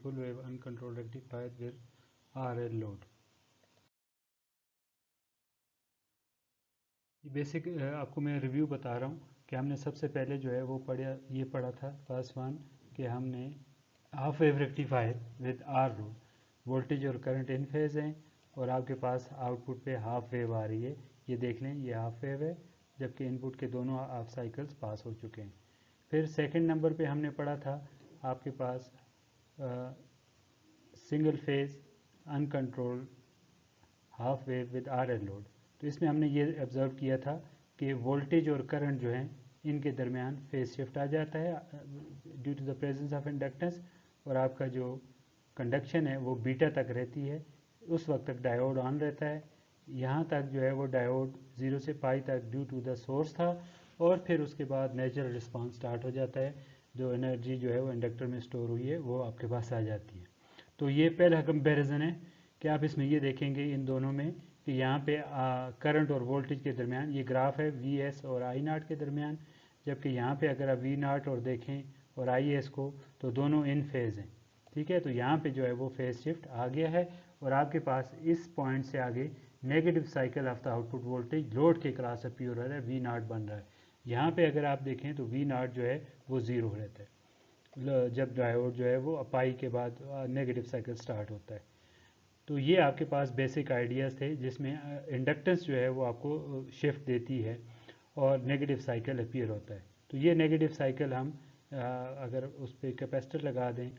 full wave uncontrolled rectifier with RL load। Basic आपको मैं review बता रहा हूँ कि हमने सबसे पहले जो है वो पढ़ा था फर्स्ट वन कि हमने half wave rectifier with R load, voltage और करंट इन फेज हैं और आपके पास आउटपुट पे हाफ वेव आ रही है। ये देख लें, ये हाफ वेव है जबकि इनपुट के दोनों हाफ साइकिल्स पास हो चुके हैं। फिर सेकंड नंबर पे हमने पढ़ा था आपके पास single phase uncontrolled half wave with R L load. तो इसमें हमने ये ऑब्ज़र्व किया था कि वोल्टेज और करंट जो है इनके दरमियान फेज शिफ्ट आ जाता है due to the presence of inductance, और आपका जो कंडक्शन है वो बीटा तक रहती है। उस वक्त तक डायोड ऑन रहता है, यहाँ तक जो है वो डायोड 0 से पाई तक ड्यू टू द सोर्स था, और फिर उसके बाद नेचुरल रिस्पांस स्टार्ट हो जाता है। जो एनर्जी जो है वो इंडक्टर में स्टोर हुई है वो आपके पास आ जाती है। तो ये पहला कंपैरिजन है कि आप इसमें ये देखेंगे इन दोनों में कि यहाँ पे करंट और वोल्टेज के दरमियान ये ग्राफ है वी एस और आई नाट के दरमियान, जबकि यहाँ पे अगर आप वी नाट और देखें और आई एस को तो दोनों इन फेज़ हैं। ठीक है, तो यहाँ पे जो है वो फेज शिफ्ट आ गया है और आपके पास इस पॉइंट से आगे negative cycle of the output voltage load के क्रॉस अपियर हो रहा है, वी नाट बन रहा है। यहाँ पे अगर आप देखें तो वी नाट जो है वो ज़ीरो रहता है जब डायोड जो है वो अपाई के बाद नेगेटिव साइकिल स्टार्ट होता है। तो ये आपके पास बेसिक आइडियाज़ थे जिसमें इंडक्टेंस जो है वो आपको शिफ्ट देती है और नेगेटिव साइकिल अपीयर होता है। तो ये नेगेटिव साइकिल हम अगर उस पर कैपेसिटर लगा दें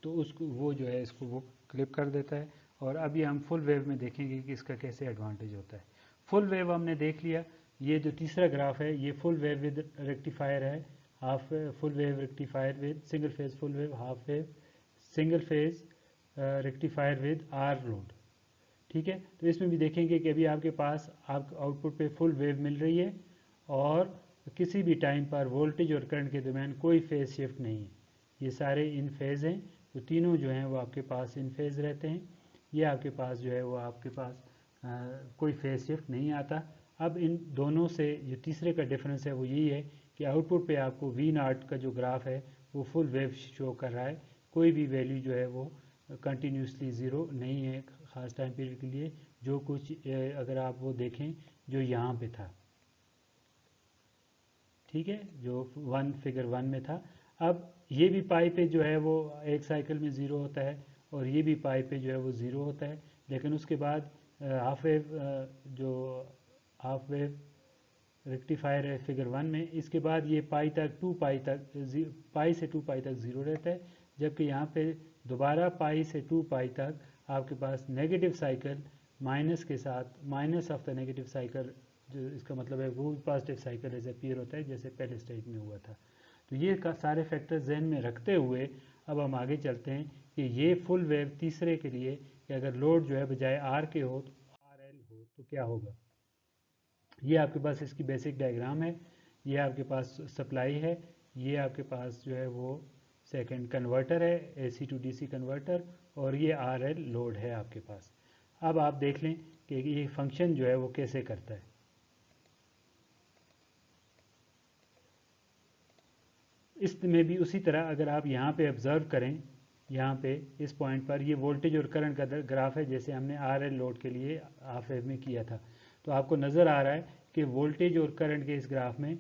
तो उसको वो जो है इसको वो क्लिप कर देता है। और अभी हम फुल वेव में देखेंगे कि इसका कैसे एडवांटेज होता है। फुल वेव हमने देख लिया, ये जो तीसरा ग्राफ है ये फुल वेव विद रेक्टिफायर है, half full wave rectifier with single phase full wave, half wave single phase rectifier with R load. ठीक है, तो इसमें भी देखेंगे कि अभी आपके पास आप आउटपुट पे फुल वेव मिल रही है और किसी भी टाइम पर वोल्टेज और करंट के दरमियान कोई फेज शिफ्ट नहीं है, ये सारे इन फेज हैं। तो तीनों जो हैं वो आपके पास इन फेज रहते हैं, ये आपके पास जो है वो आपके पास कोई फेज शिफ्ट नहीं आता। अब इन दोनों से जो तीसरे का डिफरेंस है वो यही है कि आउटपुट पे आपको वी नाट का जो ग्राफ है वो फुल वेव शो कर रहा है, कोई भी वैल्यू जो है वो कंटिन्यूसली ज़ीरो नहीं है ख़ास टाइम पीरियड के लिए। जो कुछ अगर आप वो देखें जो यहाँ पे था, ठीक है, जो फिगर वन में था। अब ये भी पाई पे जो है वो एक साइकिल में ज़ीरो होता है और ये भी पाई पे जो है वो ज़ीरो होता है, लेकिन उसके बाद हाफ वेव जो हाफ वेव रेक्टिफायर है फिगर वन में, इसके बाद ये पाई तक पाई से 2 पाई तक ज़ीरो रहता है, जबकि यहाँ पे दोबारा पाई से 2 पाई तक आपके पास नेगेटिव साइकिल माइनस के साथ, minus of the negative cycle, जो इसका मतलब है वो पॉजिटिव साइकिल एज अपीयर होता है जैसे पहले स्टेज में हुआ था। तो ये सारे फैक्टर जहन में रखते हुए अब हम आगे चलते हैं कि ये फुल वेव तीसरे के लिए कि अगर लोड जो है बजाय आर के हो तो आर एल हो तो क्या होगा। ये आपके पास इसकी बेसिक डायग्राम है, ये आपके पास सप्लाई है, ये आपके पास जो है वो सेकंड कन्वर्टर है, एसी टू डीसी कन्वर्टर, और ये आर एल लोड है आपके पास। अब आप देख लें कि ये फंक्शन जो है वो कैसे करता है। इसमें भी उसी तरह अगर आप यहाँ पे ऑब्ज़र्व करें, यहाँ पे इस पॉइंट पर ये वोल्टेज और करंट का ग्राफ है जैसे हमने आर एल लोड के लिए हाफ वेव में किया था। तो आपको नज़र आ रहा है कि वोल्टेज और करंट के इस ग्राफ में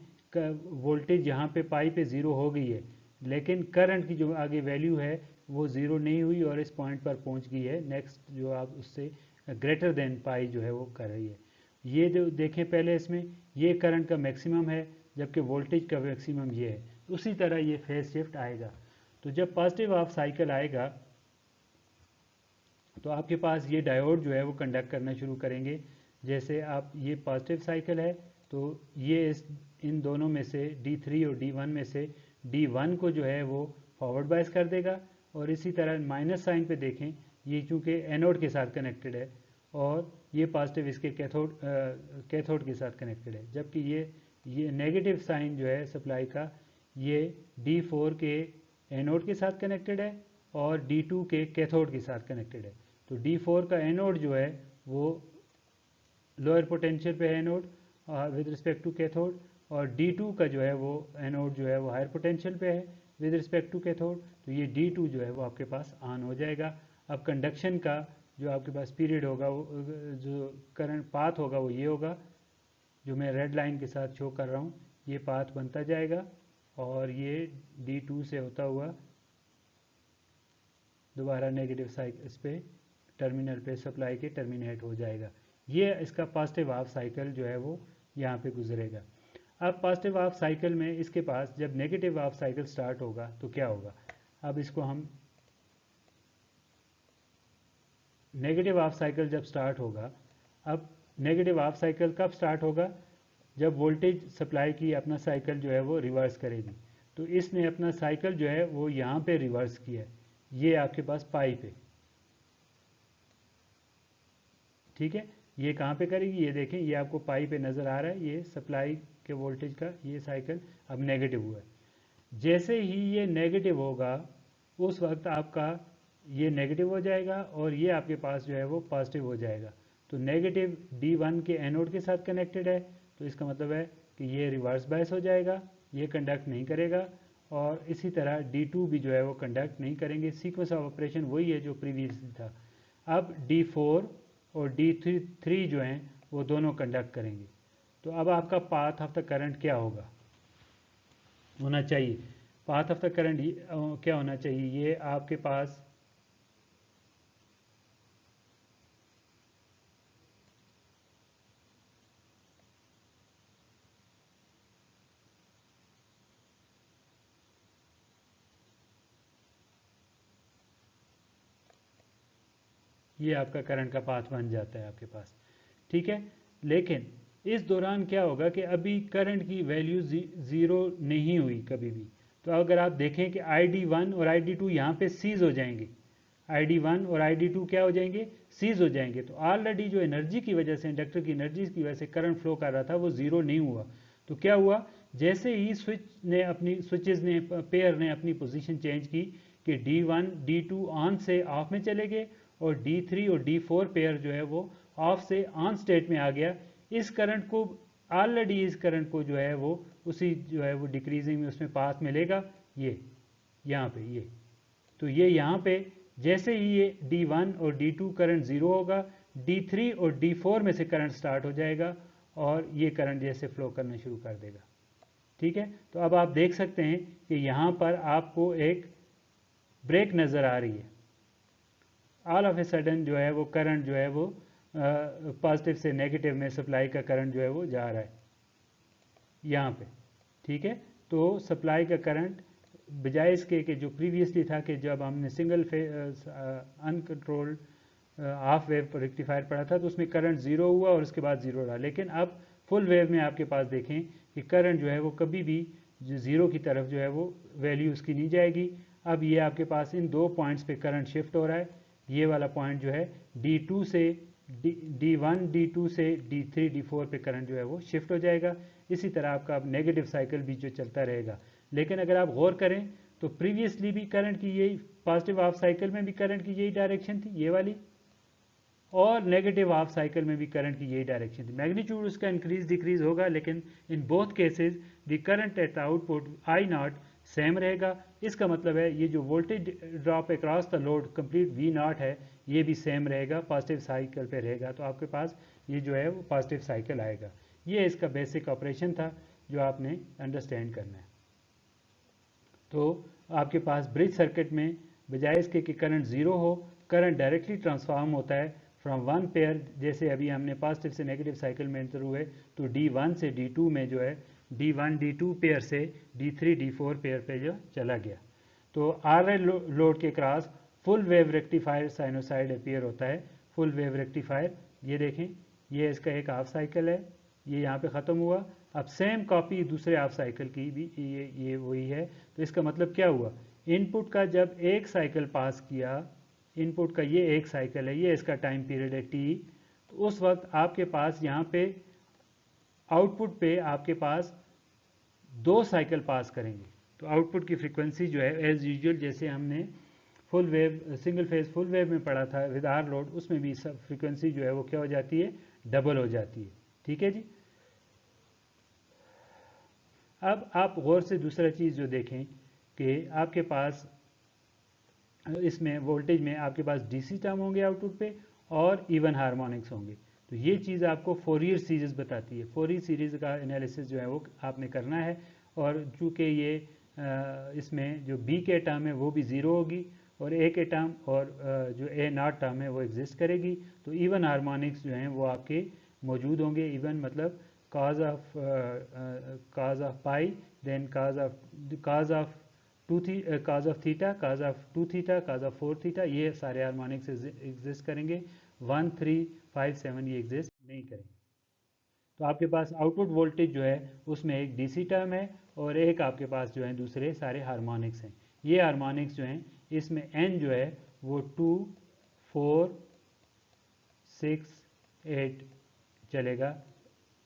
वोल्टेज यहाँ पे पाई पे ज़ीरो हो गई है, लेकिन करंट की जो आगे वैल्यू है वो ज़ीरो नहीं हुई और इस पॉइंट पर पहुँच गई है, नेक्स्ट जो आप उससे ग्रेटर देन पाई जो है वो कर रही है। ये जो देखें पहले इसमें ये करंट का मैक्सिमम है जबकि वोल्टेज का मैक्सिमम ये है। उसी तरह ये फेज शिफ्ट आएगा। तो जब पॉजिटिव ऑफ साइकिल आएगा तो आपके पास ये डायोड जो है वो कंडक्ट करना शुरू करेंगे। जैसे आप ये पॉजिटिव साइकिल है तो ये इन दोनों में से D3 और D1 में से D1 को जो है वो फॉरवर्ड बायस कर देगा, और इसी तरह माइनस साइन पे देखें, ये चूँकि एनोड के साथ कनेक्टेड है और ये पॉजिटिव इसके कैथोड के साथ कनेक्टेड है, जबकि ये नेगेटिव साइन जो है सप्लाई का ये D4 के एनोड के साथ कनेक्टेड है और D2 के कैथोड के साथ कनेक्टेड है। तो D4 का एनोड जो है वो लोअर पोटेंशियल पे है anode with respect to cathode, और D2 का जो है वो एनोड जो है वो हायर पोटेंशियल पे है विद रिस्पेक्ट टू कैथोड। तो ये D2 जो है वो आपके पास ऑन हो जाएगा। अब कंडक्शन का जो आपके पास पीरियड होगा, वो जो करंट पाथ होगा वो ये होगा, जो मैं रेड लाइन के साथ शो कर रहा हूँ, ये पाथ बनता जाएगा और ये D2 से होता हुआ दोबारा नेगेटिव साइकिल इस पे टर्मिनल पे सप्लाई के टर्मिनेट हो जाएगा। ये इसका पॉजिटिव हाफ साइकिल जो है वो यहाँ पे गुजरेगा। अब पॉजिटिव हाफ साइकिल में इसके पास जब नेगेटिव हाफ साइकिल स्टार्ट होगा तो क्या होगा, अब इसको हम नेगेटिव हाफ साइकिल जब स्टार्ट होगा, अब नेगेटिव हाफ साइकिल कब स्टार्ट होगा, जब वोल्टेज सप्लाई की अपना साइकिल जो है वो रिवर्स करेगी। तो इसने अपना साइकिल जो है वो यहाँ पे रिवर्स किया है, ये आपके पास पाइप है, ठीक है। ये कहाँ पे करेगी, ये देखें, ये आपको पाइप पे नज़र आ रहा है, ये सप्लाई के वोल्टेज का ये साइकिल अब नेगेटिव हुआ है। जैसे ही ये नेगेटिव होगा उस वक्त आपका ये नेगेटिव हो जाएगा और ये आपके पास जो है वो पॉजिटिव हो जाएगा। तो नेगेटिव D1 के एनोड के साथ कनेक्टेड है, तो इसका मतलब है कि ये रिवर्स बायस हो जाएगा, ये कंडक्ट नहीं करेगा। और इसी तरह D2 भी जो है वो कंडक्ट नहीं करेंगे। सीक्वेंस ऑफ ऑपरेशन वही है जो प्रीवियसली था। अब D4 और D3 जो हैं वो दोनों कंडक्ट करेंगे। तो अब आपका पाथ ऑफ द करंट क्या होना चाहिए, पाथ ऑफ द करंट क्या होना चाहिए, ये आपके पास ये आपका करंट का पाथ बन जाता है आपके पास, ठीक है। लेकिन इस दौरान क्या होगा कि अभी करंट की वैल्यू ज़ीरो नहीं हुई कभी भी। तो अगर आप देखें कि ID1 और ID2 यहाँ पे सीज हो जाएंगे, ID1 और ID2 क्या हो जाएंगे, सीज हो जाएंगे। तो ऑलरेडी जो एनर्जी की वजह से, इंडक्टर की एनर्जी की वजह से करंट फ्लो कर रहा था वो ज़ीरो नहीं हुआ। तो क्या हुआ, जैसे ही स्विचेस ने पेयर ने अपनी पोजीशन चेंज की कि D1 D2 ऑन से ऑफ में चले गए और D3 और D4 पेयर जो है वो ऑफ से ऑन स्टेट में आ गया। इस करंट को ऑलरेडी इस करंट को जो है वो उसी जो है वो डिक्रीजिंग में उसमें पाथ मिलेगा, ये यहाँ पे ये। तो ये यहाँ पे जैसे ही ये D1 और D2 करंट ज़ीरो होगा, D3 और D4 में से करंट स्टार्ट हो जाएगा और ये करंट जैसे फ्लो करना शुरू कर देगा, ठीक है। तो अब आप देख सकते हैं कि यहाँ पर आपको एक ब्रेक नज़र आ रही है। ऑल ऑफ ए सडन जो है वो करंट जो है वो पॉजिटिव से नेगेटिव में सप्लाई का करंट जो है वो जा रहा है यहाँ पे, ठीक है। तो सप्लाई का करंट बजाय इसके कि जो प्रीवियसली था कि जब हमने single uncontrolled half wave rectifier पढ़ा था तो उसमें करंट ज़ीरो हुआ और उसके बाद ज़ीरो रहा। लेकिन अब फुल वेव में आपके पास देखें कि करंट जो है वो कभी भी ज़ीरो की तरफ जो है वो वैल्यू उसकी नहीं जाएगी। अब ये आपके पास इन दो पॉइंट्स पे करंट शिफ्ट हो रहा है। ये वाला पॉइंट जो है D2 से D1 D2 से D3 D4 पे करंट जो है वो शिफ्ट हो जाएगा। इसी तरह आपका अब नेगेटिव साइकिल भी जो चलता रहेगा। लेकिन अगर आप गौर करें तो प्रीवियसली भी करंट की यही, पॉजिटिव हाफ साइकिल में भी करंट की यही डायरेक्शन थी, ये वाली, और नेगेटिव हाफ साइकिल में भी करंट की यही डायरेक्शन थी। मैग्नीट्यूड उसका इंक्रीज डिक्रीज होगा, लेकिन in both cases the current eight output I0 same रहेगा। इसका मतलब है ये जो voltage drop across the load complete V0 है, ये भी सेम रहेगा, पॉजिटिव साइकिल पे रहेगा। तो आपके पास ये जो है वो पॉजिटिव साइकिल आएगा। ये इसका बेसिक ऑपरेशन था जो आपने अंडरस्टैंड करना है। तो आपके पास ब्रिज सर्किट में बजाय इसके कि करंट ज़ीरो हो, करंट डायरेक्टली ट्रांसफॉर्म होता है फ्रॉम वन पेयर। जैसे अभी हमने पॉजिटिव से नेगेटिव साइकिल में एंटर हुए तो D1 से D2 में जो है D1 D2 पेयर से D3 D4 पेयर पे जो चला गया। तो RL लोड के cross full wave rectifier sinusoid appear होता है। फुल वेव रेक्टिफायर, ये देखें, ये इसका एक हाफ साइकिल है, ये यहाँ पे ख़त्म हुआ। अब सेम कॉपी दूसरे हाफ साइकिल की भी ये वही है। तो इसका मतलब क्या हुआ, इनपुट का जब एक साइकिल पास किया, इनपुट का ये एक साइकिल है, ये इसका टाइम पीरियड है T, तो उस वक्त आपके पास यहाँ पे आउटपुट पे आपके पास दो साइकिल पास करेंगे। तो आउटपुट की फ्रीक्वेंसी जो है एज यूजुअल जैसे हमने full wave single phase full wave में पढ़ा था विद आर लोड, उसमें भी सब फ्रीक्वेंसी जो है वो क्या हो जाती है, डबल हो जाती है, ठीक है जी। अब आप गौर से दूसरा चीज़ जो देखें कि आपके पास इसमें वोल्टेज में आपके पास डीसी टर्म होंगे आउटपुट पे और इवन हार्मोनिक्स होंगे। तो ये चीज़ आपको फोरियर सीरीज़ बताती है। फोरियर सीरीज़ का एनालिसिस जो है वो आपने करना है। और चूँकि ये इसमें जो बी के टर्म है वो भी ज़ीरो होगी और ए के टर्म और जो ए नॉट टर्म है वो एग्जिस्ट करेगी। तो इवन हार्मोनिक्स जो हैं वो आपके मौजूद होंगे। इवन मतलब cos of pi, then cos of cos of theta, cos of 2 theta, cos of 4 theta, ये सारे हार्मोनिक्स एग्जिस्ट करेंगे। 1 3 5 7 ये एग्जिस्ट नहीं करेंगे। तो आपके पास आउटपुट वोल्टेज जो है उसमें एक डीसी टर्म है और एक आपके पास जो है दूसरे सारे हार्मोनिक्स हैं। ये हार्मोनिक्स जो हैं इसमें एन जो है वो 2 4 6 8 चलेगा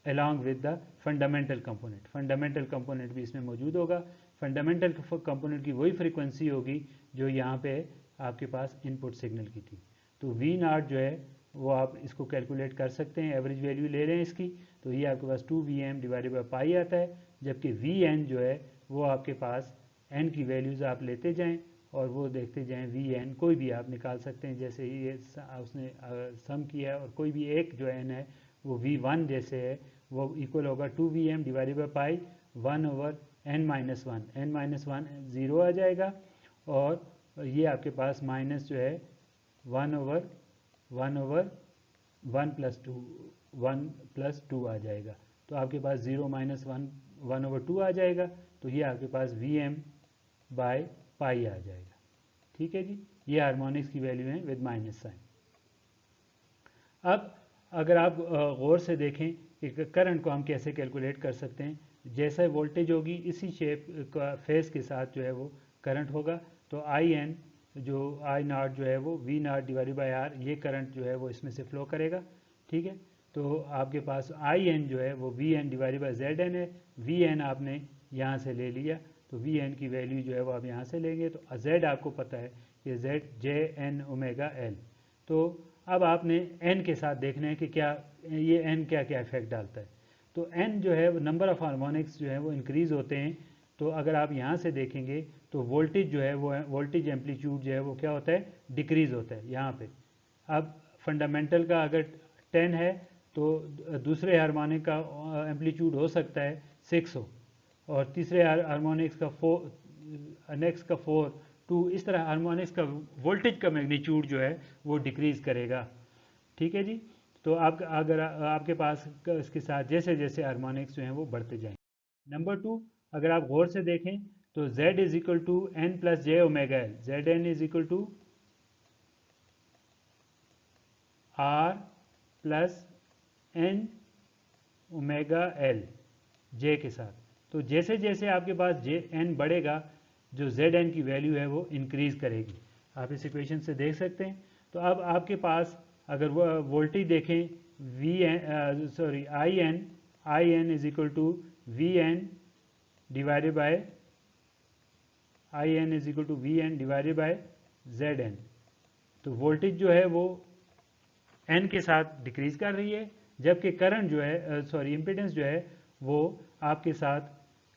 along with the fundamental component। Fundamental component भी इसमें मौजूद होगा। फंडामेंटल कंपोनेंट की वही फ्रीक्वेंसी होगी जो यहाँ पे आपके पास इनपुट सिग्नल की थी। तो वी नॉट जो है वो आप इसको कैलकुलेट कर सकते हैं, एवरेज वैल्यू ले रहे हैं इसकी। तो ये आपके पास 2Vm डिवाइडेड बाई पाई आता है, जबकि Vn जो है वो आपके पास n की वैल्यूज़ आप लेते जाएं और वो देखते जाएं। Vn कोई भी आप निकाल सकते हैं, जैसे ये उसने सम किया है और कोई भी एक जो n है वो V1 जैसे है वो इक्वल होगा 2Vm divided by pi 1/n-1। n-1 zero आ जाएगा और ये आपके पास माइनस जो है 1/1 + 2 आ जाएगा। तो आपके पास 0 - 1/2 आ जाएगा। तो ये आपके पास Vm बाय पाई आ जाएगा। ठीक है जी, ये हार्मोनिक्स की वैल्यू है विद माइनस साइन। अब अगर आप गौर से देखें कि करंट को हम कैसे कैलकुलेट कर सकते हैं, जैसा वोल्टेज होगी इसी शेप का फेस के साथ जो है वो करंट होगा। तो आई एन जो आई नॉट जो है वो V naught divided by R, ये करंट जो है वो इसमें से फ्लो करेगा। ठीक है, तो आपके पास आई एन जो है वो V N divided by Z N है। वी एन आपने यहाँ से ले लिया, तो वी एन की वैल्यू जो है वो आप यहाँ से लेंगे। तो जेड आपको पता है कि Z J N omega L. तो अब आपने एन के साथ देखना है कि क्या ये एन क्या क्या इफेक्ट डालता है। तो एन जो है नंबर ऑफ हार्मोनिक्स जो है वो इंक्रीज होते हैं। तो अगर आप यहाँ से देखेंगे तो वोल्टेज जो है वो वोल्टेज एम्पलीट्यूड जो है वो क्या होता है, डिक्रीज होता है यहाँ पे। अब फंडामेंटल का अगर 10 है तो दूसरे हार्मोनिक का एम्पलीट्यूड हो सकता है 6 हो और तीसरे हार्मोनिक्स का 4, नेक्स्ट का 4 2, इस तरह हार्मोनिक्स का वोल्टेज का मैग्नीट्यूड जो है वो डिक्रीज करेगा। ठीक है जी, तो आप अगर आपके पास इसके साथ जैसे जैसे हार्मोनिक्स जो हैं वो बढ़ते जाएंगे। नंबर 2, अगर आप गौर से देखें तो Z is equal to N plus J omega L. Z N is equal to R plus N omega L J के साथ। तो जैसे जैसे आपके पास जे एन बढ़ेगा जो जेड एन की वैल्यू है वो इंक्रीज करेगी। आप इस इक्वेशन से देख सकते हैं। तो अब आपके पास अगर वोल्टेज देखें I N is equal to V N divided by Z N. तो वोल्टेज जो है वो एन के साथ डिक्रीज कर रही है, जबकि करंट जो है इम्पिडेंस जो है वो आपके साथ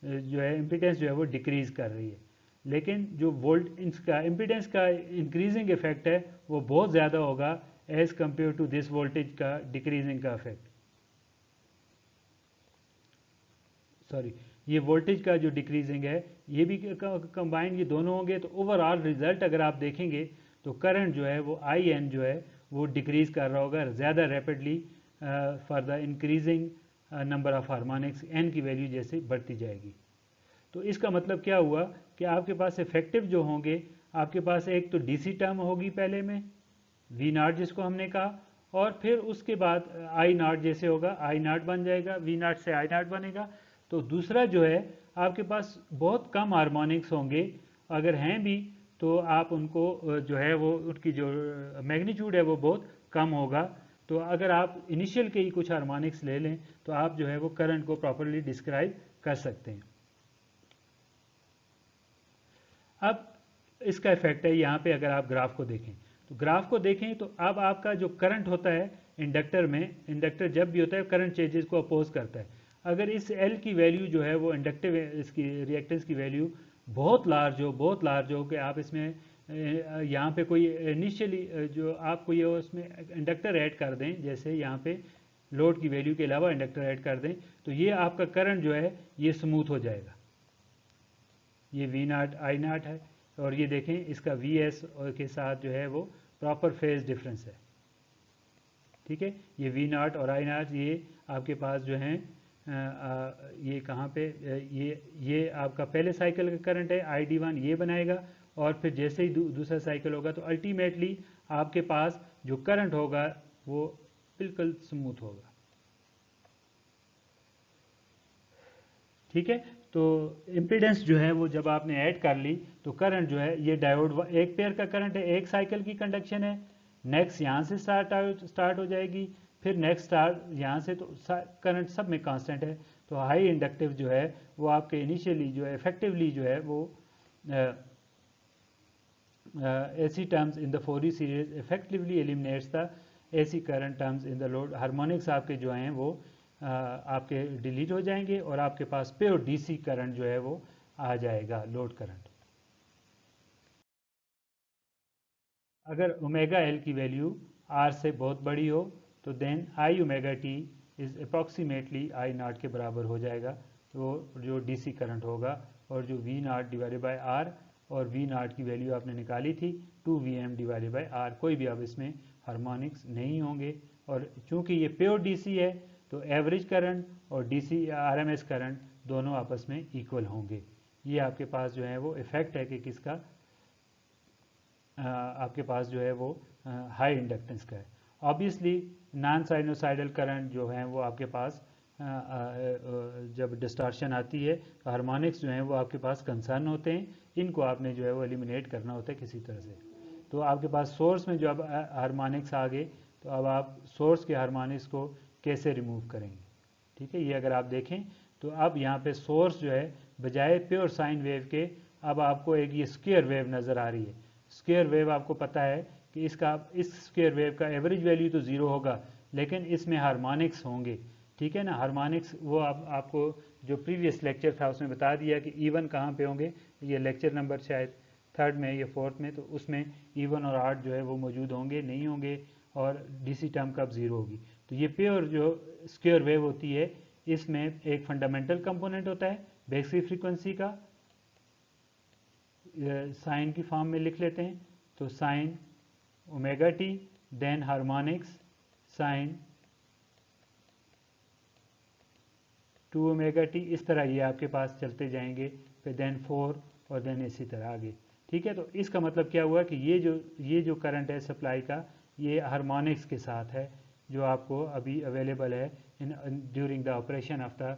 जो है इम्पिडेंस जो है वो डिक्रीज कर रही है। लेकिन जो इसका इम्पिडेंस का इंक्रीजिंग इफेक्ट है वो बहुत ज़्यादा होगा as compare to this voltage का डिक्रीजिंग का इफेक्ट। ये वोल्टेज का जो डिक्रीजिंग है ये भी कंबाइंड, ये दोनों होंगे तो ओवरऑल रिजल्ट अगर आप देखेंगे तो करंट जो है वो आई एन जो है वो डिक्रीज कर रहा होगा ज़्यादा rapidly for the increasing number of harmonics. N की वैल्यू जैसे बढ़ती जाएगी। तो इसका मतलब क्या हुआ कि आपके पास इफेक्टिव जो होंगे, आपके पास एक तो डीसी टर्म होगी पहले में वी नॉट जिसको हमने कहा, और फिर उसके बाद आई नॉट जैसे होगा, आई नॉट बन जाएगा, वी नॉट से आई नॉट बनेगा। तो दूसरा जो है आपके पास बहुत कम हार्मोनिक्स होंगे, अगर हैं भी तो आप उनको जो है वो उनकी जो मैग्नीट्यूड है वो बहुत कम होगा। तो अगर आप इनिशियल के ही कुछ हार्मोनिक्स ले लें तो आप जो है वो करंट को प्रॉपरली डिस्क्राइब कर सकते हैं। अब इसका इफेक्ट है यहाँ पे, अगर आप ग्राफ को देखें तो ग्राफ को देखें तो अब आपका जो करंट होता है इंडक्टर में, इंडक्टर जब भी होता है करंट चेंजेस को अपोज करता है। अगर इस एल की वैल्यू जो है वो इंडक्टिव इसकी रिएक्टेंस की वैल्यू बहुत लार्ज हो कि आप इसमें यहाँ पे कोई इनिशियली जो आप कोई उसमें इंडक्टर ऐड कर दें, जैसे यहाँ पे लोड की वैल्यू के अलावा इंडक्टर ऐड कर दें, तो ये आपका करंट जो है ये स्मूथ हो जाएगा। ये वी नाट आई नाट है, और ये देखें इसका वी एस के साथ जो है वो प्रॉपर फेज डिफरेंस है। ठीक है, ये वी नाट और आई नाट ये आपके पास जो है ये कहाँ पे ये आपका पहले साइकिल का करंट है, आई डी वन ये बनाएगा, और फिर जैसे ही दूसरा साइकिल होगा तो अल्टीमेटली आपके पास जो करंट होगा वो बिल्कुल स्मूथ होगा। ठीक है, तो इम्पीडेंस जो है वो जब आपने ऐड कर ली तो करंट जो है ये डायोड एक पेयर का करंट है, एक साइकिल की कंडक्शन है, नेक्स्ट यहाँ से स्टार्ट हो जाएगी, फिर नेक्स्ट स्टार्ट यहाँ से, तो करंट सब में कांस्टेंट है। तो हाई इंडक्टिव जो है वो आपके इनिशियली जो है इफेक्टिवली जो है वो AC terms in the Fourier series effectively eliminates the AC current terms in the load। Harmonics आपके जो हैं वो आपके डिलीट हो जाएंगे और आपके पास प्योर DC करंट जो है वो आ जाएगा, लोड करंट। अगर ओमेगा एल की वैल्यू R से बहुत बड़ी हो तो then I omega T is approximately I naught के बराबर हो जाएगा, तो जो DC करंट होगा, और जो V naught divided by R, और V नाट की वैल्यू आपने निकाली थी 2Vm डिवाइडेड बाई R, कोई भी अब इसमें हार्मोनिक्स नहीं होंगे। और चूंकि ये प्योर DC है तो एवरेज करंट और DC RMS करंट दोनों आपस में इक्वल होंगे। ये आपके पास जो है वो इफेक्ट है कि किसका, आपके पास जो है वो हाई इंडक्टेंस का है। ऑब्वियसली नॉन साइनोसाइडल करंट जो है वो आपके पास जब डिस्टॉर्शन आती है तो हार्मोनिक्स जो हैं वो आपके पास कंसर्न होते हैं, इनको आपने जो है वो एलिमिनेट करना होता है किसी तरह से। तो आपके पास सोर्स में जो अब हार्मोनिक्स आ गए, तो अब आप सोर्स के हार्मोनिक्स को कैसे रिमूव करेंगे। ठीक है, ये अगर आप देखें तो अब यहाँ पे सोर्स जो है बजाय प्योर साइन वेव के अब आपको एक ये स्क्वायर वेव नज़र आ रही है। स्क्वायर वेव आपको पता है कि इस स्क्वायर वेव का एवरेज वैल्यू तो ज़ीरो होगा, लेकिन इसमें हार्मोनिक्स होंगे। ठीक है ना, हार्मोनिक्स वो आपको जो प्रीवियस लेक्चर था उसमें बता दिया कि इवन कहाँ पे होंगे, ये लेक्चर नंबर शायद 3rd में या 4th में, तो उसमें इवन और आर्ट जो है वो मौजूद होंगे नहीं होंगे, और DC टर्म कब ज़ीरो होगी। तो ये प्योर जो स्क्वायर वेव होती है इसमें एक फंडामेंटल कंपोनेंट होता है बेसिक फ्रीक्वेंसी का, साइन की फॉर्म में लिख लेते हैं, तो sine omega T, then harmonics sine 2 omega T, इस तरह ये आपके पास चलते जाएंगे, फिर देन 4 और देन इसी तरह आगे। ठीक है, तो इसका मतलब क्या हुआ कि ये जो करंट है सप्लाई का, ये हार्मोनिक्स के साथ है जो आपको अभी अवेलेबल है in during the operation of the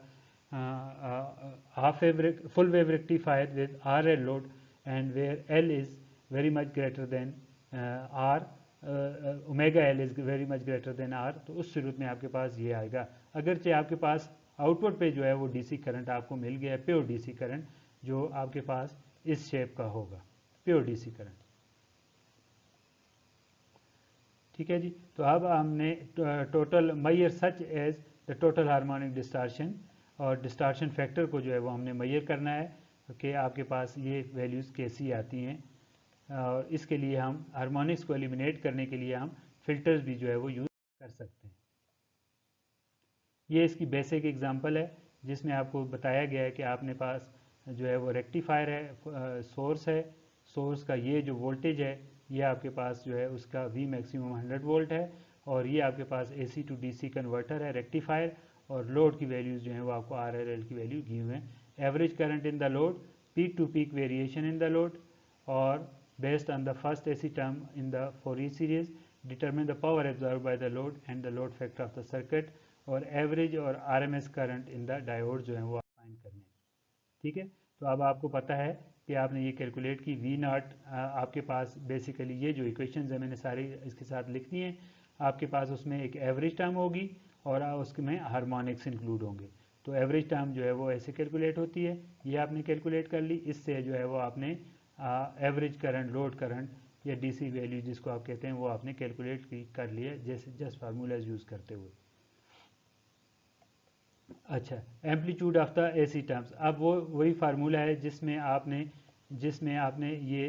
full wave rectifier with RL load, and where L is very much greater than R, omega L is very much greater than R, तो उस सूरत में आपके पास ये आएगा। अगरचे आपके पास आउटपुट पे जो है वो DC करंट आपको मिल गया है, प्योर DC करंट जो आपके पास इस शेप का होगा, प्योर DC करंट। ठीक है जी, तो अब हमने total mayor such as the total harmonic distortion, और डिस्टॉर्शन फैक्टर को जो है वो हमने मैयर करना है कि आपके पास ये वैल्यूज़ कैसी आती हैं, और इसके लिए हम हार्मोनिक्स को एलिमिनेट करने के लिए हम फिल्टर्स भी जो है वो यूज़ कर सकते हैं। ये इसकी बेसिक एग्जांपल है जिसमें आपको बताया गया है कि आपने पास जो है वो रेक्टिफायर है, सोर्स है, सोर्स का ये जो वोल्टेज है ये आपके पास जो है उसका V मैक्सिमम 100 वोल्ट है, और ये आपके पास AC टू DC कन्वर्टर है रेक्टिफायर, और लोड की वैल्यूज़ जो हैं वो आपको RLL की वैल्यू गिव हुए हैं। Average current in the load, peak to peak variation in the load, और based on the first AC term in the Fourier series, determine the power absorbed by the load and the load factor of the circuit, और average और RMS current in the diode जो है वो find करने। ठीक है, तो अब आपको पता है कि आपने ये कैलकुलेट की V नॉट, आपके पास बेसिकली ये जो इक्वेशंस है मैंने सारी इसके साथ लिख दी हैं, आपके पास उसमें एक एवरेज टर्म होगी और उसमें हार्मोनिक्स इंक्लूड होंगे। तो एवरेज टर्म जो है वो ऐसे कैलकुलेट होती है, ये आपने कैलकुलेट कर ली, इससे जो है वो आपने एवरेज करंट, लोड करंट या DC वैल्यू जिसको आप कहते हैं वो आपने कैलकुलेट कर लिया जैसे जस्ट फार्मूलाज यूज़ करते हुए। अच्छा, amplitude of the AC terms, अब वो वही फार्मूला है जिसमें आपने ये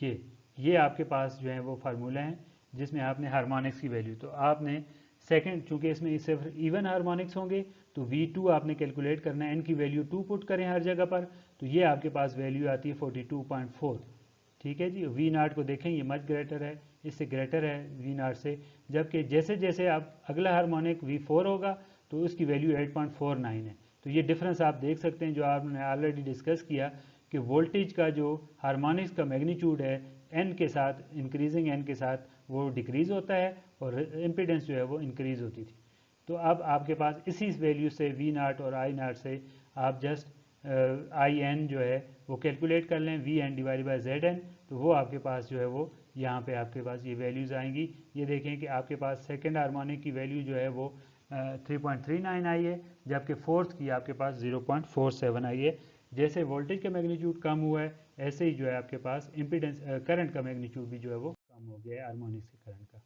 ये आपके पास जो है वो फार्मूला है जिसमें आपने हार्मोनिक्स की वैल्यू, तो आपने सेकंड, चूंकि इसमें सिर्फ इवन हार्मोनिक्स होंगे तो V2 आपने कैलकुलेट करना है, n की वैल्यू 2 पुट करें हर जगह पर, तो ये आपके पास वैल्यू आती है 42.4। ठीक है जी। V0 को देखें, ये मच ग्रेटर है, इससे ग्रेटर है V0 से, जबकि जैसे जैसे आप अगला हार्मोनिक V4 होगा तो उसकी वैल्यू 8.49 है। तो ये डिफरेंस आप देख सकते हैं जो आपने ऑलरेडी डिस्कस किया कि वोल्टेज का जो हार्मोनिक्स का मैग्नीट्यूड है n के साथ, इंक्रीजिंग n के साथ वो डिक्रीज होता है और इम्पीडेंस जो है वो इंक्रीज होती थी। तो अब आपके पास इसी वैल्यू से V0 और I0 से आप जस्ट IN जो है वो कैलकुलेट कर लें, VN डिवाइड बाई ZN, तो वो आपके पास जो है वो यहाँ पे आपके पास ये वैल्यूज़ आएंगी। ये देखें कि आपके पास सेकेंड हार्मोनिक की वैल्यू जो है वो 3.39 आई है, जबकि फोर्थ की आपके पास 0.47 आई है। जैसे वोल्टेज का मैग्नीट्यूड कम हुआ है ऐसे ही जो है आपके पास इम्पीडेंस करंट का मैग्नीट्यूड भी जो है वो कम हो गया है हार्मोनिक से करंट का।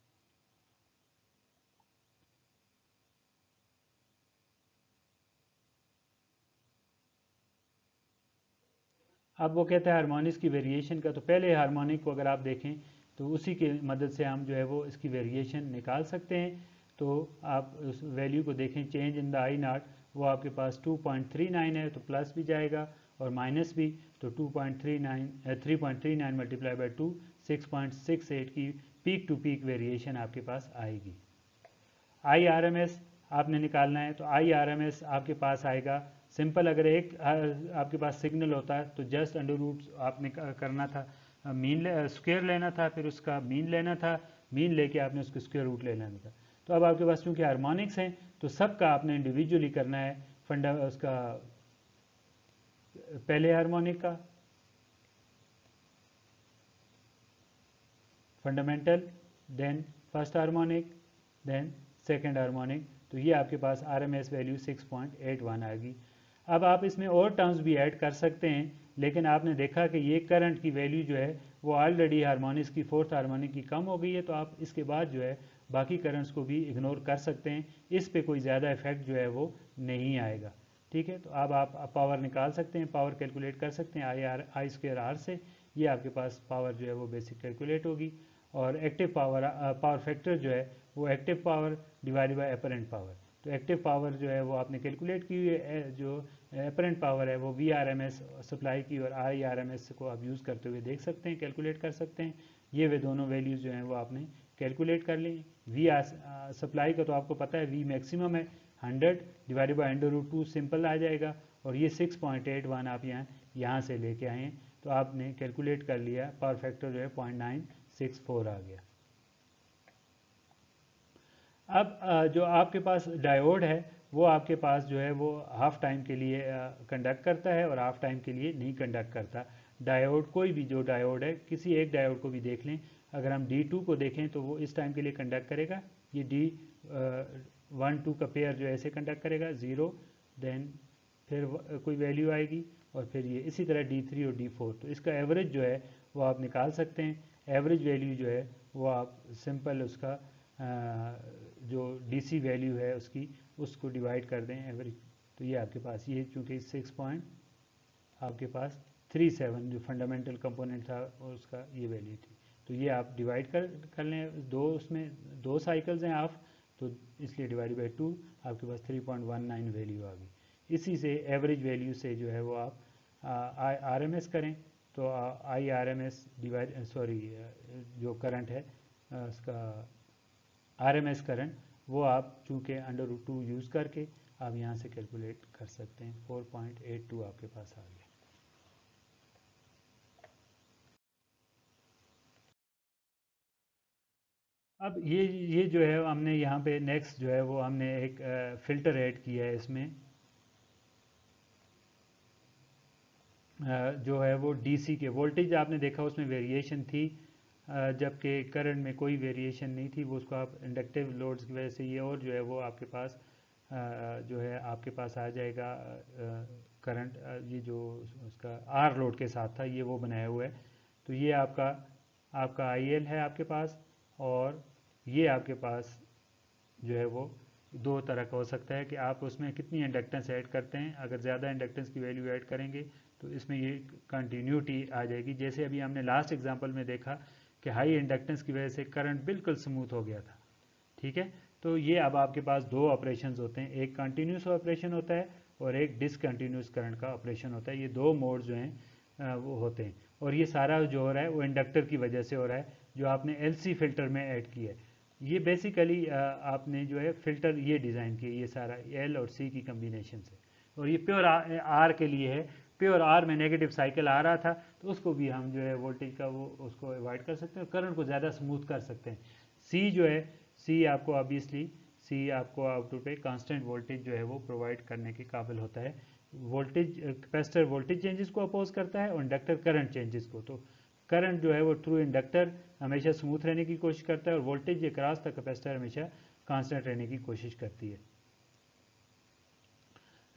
अब वो कहता है हार्मोनिक्स की वेरिएशन का, तो पहले हार्मोनिक को अगर आप देखें तो उसी की मदद से हम जो है वो इसकी वेरिएशन निकाल सकते हैं। तो आप उस वैल्यू को देखें, चेंज इन द I0 वो आपके पास 2.39 है, तो प्लस भी जाएगा और माइनस भी, तो 3.39 मल्टीप्लाई बाई 2 6.68 की पीक टू पीक वेरिएशन आपके पास आएगी। IRMS आपने निकालना है, तो IRMS आपके पास आएगा सिंपल, अगर एक आपके पास सिग्नल होता है तो जस्ट अंडर रूट आपने करना था, मीन स्क्वायर लेना था, फिर उसका मीन लेना था, मीन लेके आपने उसको स्क्वायर रूट ले लेना था। तो अब आपके पास चूंकि हार्मोनिक्स हैं तो सबका आपने इंडिविजुअली करना है, फंडा उसका पहले हार्मोनिक का fundamental, then first harmonic, then second harmonic, तो ये आपके पास RMS वैल्यू 6.81 आएगी। अब आप इसमें और टर्म्स भी ऐड कर सकते हैं, लेकिन आपने देखा कि ये करंट की वैल्यू जो है वो ऑलरेडी हार्मोनिक्स की, फोर्थ हार्मोनिक की कम हो गई है, तो आप इसके बाद जो है बाकी करंट्स को भी इग्नोर कर सकते हैं, इस पे कोई ज़्यादा इफेक्ट जो है वो नहीं आएगा। ठीक है, तो अब आप पावर निकाल सकते हैं, पावर कैलकुलेट कर सकते हैं आई स्क्वायर आर से, ये आपके पास पावर जो है वो बेसिक कैलकुलेट होगी। और एक्टिव पावर, पावर फैक्टर जो है वो active power divide by apparent power, तो एक्टिव पावर जो है वो आपने कैलकुलेट की हुई है, जो अपरेंट पावर है वो VRMS सप्लाई की, और IRMS को आप यूज़ करते हुए देख सकते हैं, कैलकुलेट कर सकते हैं। ये वे दोनों वैल्यूज़ जो हैं वो आपने कैलकुलेट कर ली। वी सप्लाई का तो आपको पता है V मैक्सिमम है 100 डिवाइडेड बाई √2 सिंपल आ जाएगा, और ये 6.81 आप यहाँ से लेके आए हैं, तो आपने कैलकुलेट कर लिया, पावर फैक्टर जो है 0.964 आ गया। अब जो आपके पास डायोड है वो आपके पास जो है वो हाफ टाइम के लिए कंडक्ट करता है और हाफ टाइम के लिए नहीं कंडक्ट करता। डायोड, कोई भी जो डायोड है, किसी एक डायोड को भी देख लें, अगर हम D2 को देखें तो वो इस टाइम के लिए कंडक्ट करेगा, ये D1 2 का पेयर जो ऐसे कंडक्ट करेगा 0, देन फिर कोई वैल्यू आएगी, और फिर ये इसी तरह D3 और D4, तो इसका एवरेज जो है वो आप निकाल सकते हैं। एवरेज वैल्यू जो है वो आप सिंपल उसका जो DC वैल्यू है उसकी, उसको डिवाइड कर दें एवरेज, तो ये आपके पास, ये चूँकि 6 पॉइंट आपके पास 37 जो फंडामेंटल कंपोनेंट था और उसका ये वैल्यू थी, तो ये आप डिवाइड कर लें, दो उसमें दो साइकिल्स हैं हाफ, तो इसलिए डिवाइड बाई 2 आपके पास 3.19 वैल्यू आ गई। इसी से एवरेज वैल्यू से जो है वो आप RMS करें, तो IRMS डिवाइड, सॉरी, जो करंट है उसका RMS करंट, वो आप चूँकि √2 यूज़ करके आप यहाँ से कैलकुलेट कर सकते हैं, 4.82 आपके पास आ गया। अब ये जो है हमने यहाँ पे नेक्स्ट जो है वो हमने एक फ़िल्टर ऐड किया है इसमें, जो है वो DC के वोल्टेज आपने देखा उसमें वेरिएशन थी, जबकि करंट में कोई वेरिएशन नहीं थी, वो उसको आप इंडक्टिव लोड्स की वजह से ये, और जो है वो आपके पास जो है आपके पास आ जाएगा करंट, ये जो उसका R लोड के साथ था ये वो बनाया हुआ है, तो ये आपका आपका IL है आपके पास, और ये आपके पास जो है वो दो तरह का हो सकता है कि आप उसमें कितनी इंडक्टेंस ऐड करते हैं। अगर ज़्यादा इंडक्टेंस की वैल्यू ऐड करेंगे तो इसमें ये कंटिन्यूटी आ जाएगी। जैसे अभी हमने लास्ट एग्जांपल में देखा कि हाई इंडक्टेंस की वजह से करंट बिल्कुल स्मूथ हो गया था। ठीक है, तो ये अब आपके पास दो ऑपरेशंस होते हैं, एक कंटिन्यूस ऑपरेशन होता है और एक डिसकंटिन्यूस करंट का ऑपरेशन होता है। ये दो मोड जो हैं वो होते हैं, और ये सारा जो हो रहा है वो इंडक्टर की वजह से हो रहा है जो आपने एलसी फिल्टर में ऐड किया है। ये बेसिकली आपने जो है फिल्टर ये डिज़ाइन किया, ये सारा एल और सी की कम्बिनेशन से, और ये प्योर आर के लिए है। प्योर आर में नेगेटिव साइकिल आ रहा था तो उसको भी हम जो है वोल्टेज का वो उसको अवॉइड कर सकते हैं और करंट को ज़्यादा स्मूथ कर सकते हैं। सी जो है, सी आपको ऑब्वियसली सी आपको आउटपुट पे कांस्टेंट वोल्टेज जो है वो प्रोवाइड करने के काबिल होता है। वोल्टेज कैपेसिटर वोल्टेज चेंजेस को अपोज करता है और इंडक्टर करंट चेंजेस को। तो करंट जो है वो थ्रू इंडक्टर हमेशा स्मूथ रहने की कोशिश करता है और वोल्टेज अक्रॉस द कैपेसिटर हमेशा कांस्टेंट रहने की कोशिश करती है।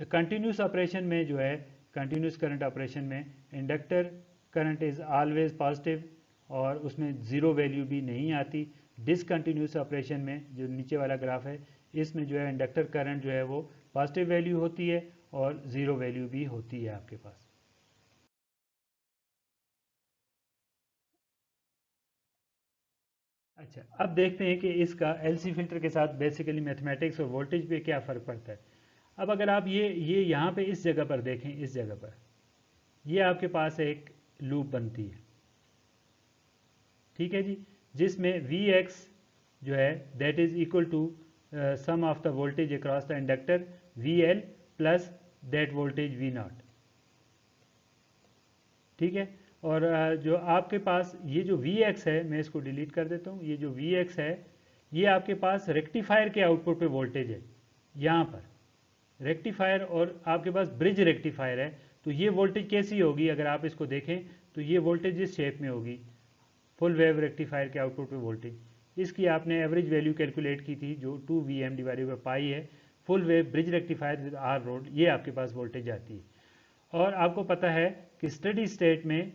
कंटिन्यूस ऑपरेशन में जो है, कंटिन्यूस करंट ऑपरेशन में inductor current is always positive और उसमें ज़ीरो वैल्यू भी नहीं आती। डिसकंटिन्यूस ऑपरेशन में जो नीचे वाला ग्राफ है, इसमें जो है इंडक्टर करंट जो है वो पॉजिटिव वैल्यू होती है और ज़ीरो वैल्यू भी होती है आपके पास। अच्छा, अब देखते हैं कि इसका एलसी फिल्टर के साथ बेसिकली मैथमेटिक्स और वोल्टेज पे क्या फ़र्क पड़ता है। अब अगर आप ये यहाँ पे इस जगह पर देखें, इस जगह पर ये आपके पास एक लूप बनती है, ठीक है जी, जिसमें वी एक्स जो है that is equal to sum of the voltage across the inductor V L plus that voltage V naught. ठीक है, और जो आपके पास ये जो वी एक्स है, मैं इसको डिलीट कर देता हूँ, ये जो वी एक्स है ये आपके पास रेक्टिफायर के आउटपुट पे वोल्टेज है। यहाँ पर रेक्टिफायर और आपके पास ब्रिज रेक्टिफायर है, तो ये वोल्टेज कैसी होगी अगर आप इसको देखें तो ये वोल्टेज इस शेप में होगी, फुल वेव रेक्टिफायर के आउटपुट पे वोल्टेज। इसकी आपने एवरेज वैल्यू कैलकुलेट की थी जो 2 Vm डिवाइडेड बाई पाई है। Full wave bridge rectifier with R load, ये आपके पास वोल्टेज आती है। और आपको पता है कि स्टडी स्टेट में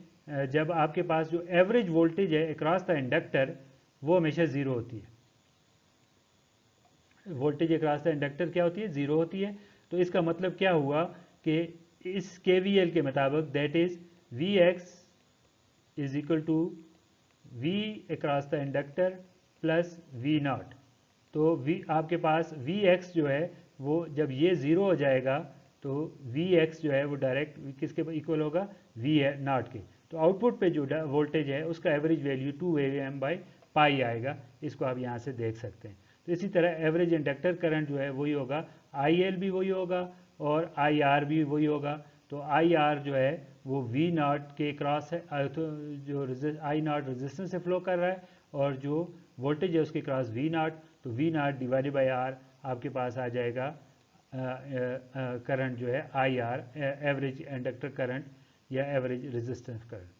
जब आपके पास जो एवरेज वोल्टेज है अक्रॉस द इंडक्टर वो हमेशा ज़ीरो होती है। वोल्टेज अक्रॉस द इंडक्टर क्या होती है, ज़ीरो होती है। तो इसका मतलब क्या हुआ कि इस KVL के मुताबिक that is V X is equal to V across the inductor plus V naught. तो वी आपके पास वी एक्स जो है वो जब ये ज़ीरो हो जाएगा तो वी एक्स जो है वो डायरेक्ट किसके इक्वल होगा, वी नॉट के। तो आउटपुट पे जो वोल्टेज है उसका एवरेज वैल्यू 2 Vm/पाई आएगा। इसको आप यहाँ से देख सकते हैं। तो इसी तरह एवरेज इंडक्टर करंट जो है वही होगा, IL भी वही होगा और IR भी वही होगा। तो IR जो है वो वी नॉट के क्रॉस है, तो जो आई नॉट रजिस्टेंस से फ्लो कर रहा है और जो वोल्टेज है उसके क्रॉस वी नॉट, तो V naught divided by R आपके पास आ जाएगा करंट जो है IR, एवरेज इंडक्टर करंट या एवरेज रेजिस्टेंस करंट।